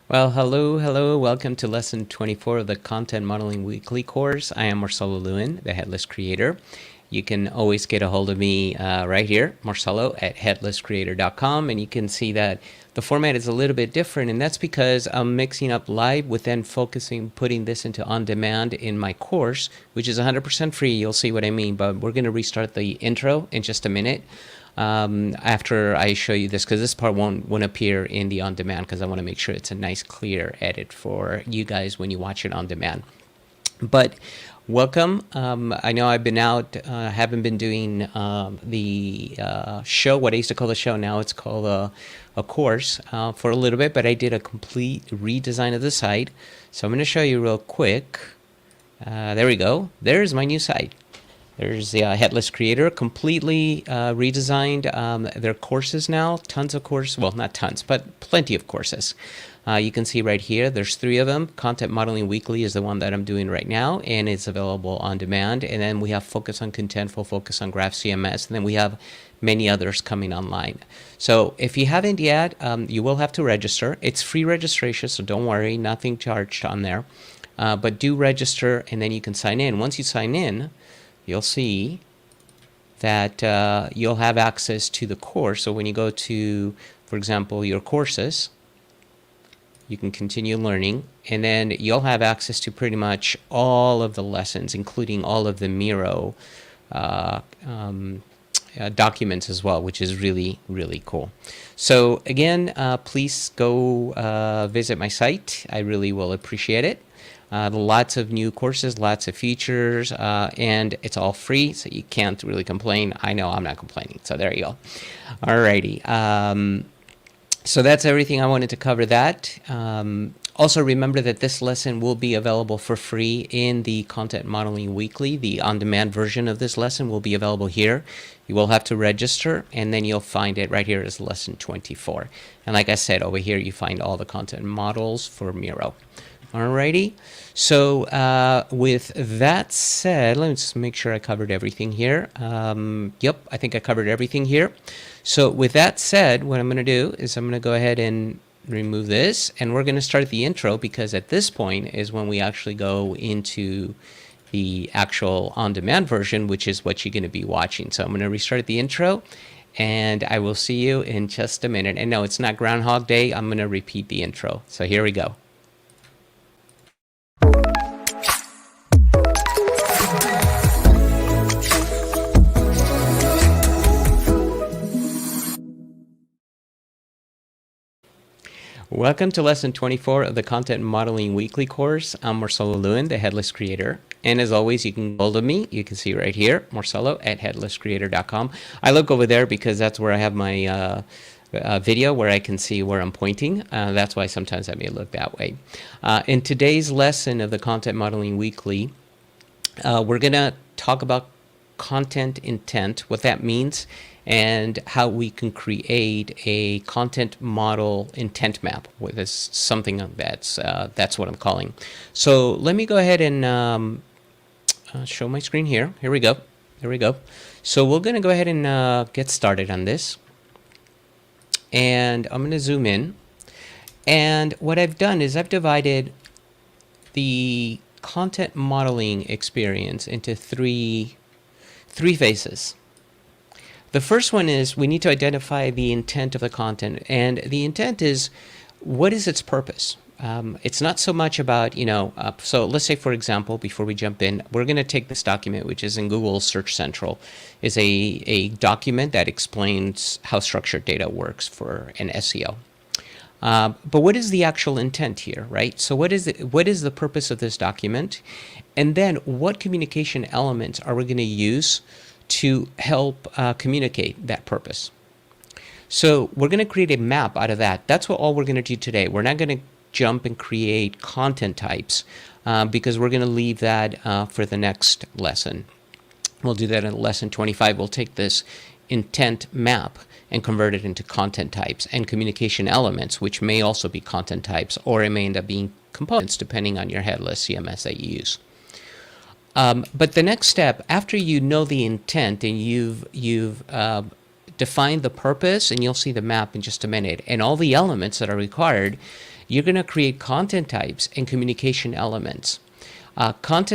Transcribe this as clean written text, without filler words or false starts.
Well, hello. Welcome to lesson 24 of the Content Modeling Weekly course. I am Marcelo Lewin, the Headless Creator. You can always get a hold of me right here, Marcelo at headlesscreator.com, and you can see that the format is a little bit different, and that's because I'm mixing up live with then putting this into on-demand in my course, which is 100% free. You'll see what I mean, but we're going to restart the intro in just a minute. After I show you this, because this part won't appear in the on-demand, because I want to make sure it's a nice clear edit for you guys when you watch it on demand. But welcome. I know I've been out, haven't been doing the show, what I used to call the show. Now it's called a course for a little bit, but I did a complete redesign of the site. So I'm going to show you real quick. There we go. There's my new site. There's the Headless Creator, completely redesigned. Their courses now, tons of courses, well, not tons, but plenty of courses. You can see right here, there's 3 of them. Content Modeling Weekly is the one that I'm doing right now, and it's available on demand. And then we have Focus on Contentful, Focus on Graph CMS, and then we have many others coming online. So if you haven't yet, you will have to register. It's free registration, so don't worry, nothing charged on there. But do register, and then you can sign in. Once you sign in, you'll see that you'll have access to the course. So when you go to, for example, your courses, you can continue learning, and then you'll have access to pretty much all of the lessons, including all of the Miro documents as well, which is really, really cool. So again, please go visit my site. I really will appreciate it. Lots of new courses, lots of features, and it's all free, so you can't really complain. I know I'm not complaining, so there you go. Alrighty. So that's everything I wanted to cover that. Also remember that this lesson will be available for free in the Content Modeling Weekly. The on-demand version of this lesson will be available here. You will have to register, and then you'll find it right here as lesson 24. And like I said, over here you find all the content models for Miro. Alrighty, so with that said, let me just make sure I covered everything here. Yep, I think I covered everything here. So with that said, what I'm going to do is I'm going to go ahead and remove this, and we're going to start the intro, because at this point is when we actually go into the actual on-demand version, which is what you're going to be watching. So I'm going to restart the intro, and I will see you in just a minute. And no, it's not Groundhog Day. I'm going to repeat the intro. So here we go. Welcome to lesson 24 of the Content Modeling Weekly course. I'm Marcelo Lewin, the Headless Creator. And as always, you can get hold of me. You can see right here, Marcelo at headlesscreator.com. I look over there because that's where I have my video where I can see where I'm pointing. That's why sometimes I may look that way. In today's lesson of the Content Modeling Weekly, we're going to talk about content intent, what that means, and how we can create a content model intent map with something that's what I'm calling. So let me go ahead and show my screen here. Here we go. There we go. So we're going to go ahead and get started on this. And I'm going to zoom in. And what I've done is I've divided the content modeling experience into three phases. The first one is we need to identify the intent of the content, and the intent is, what is its purpose? It's not so much about, so let's say, for example, before we jump in, we're going to take this document, which is in Google Search Central. Is a document that explains how structured data works for an SEO. But what is the actual intent here, right? So what is the purpose of this document? And then what communication elements are we going to use to help communicate that purpose? So we're going to create a map out of that. That's all we're going to do today. We're not going to jump and create content types because we're going to leave that for the next lesson. We'll do that in lesson 25. We'll take this intent map and convert it into content types and communication elements, which may also be content types, or it may end up being components depending on your headless CMS that you use. But the next step, after you know the intent and you've defined the purpose, and you'll see the map in just a minute, and all the elements that are required, you're going to create content types and communication elements. Content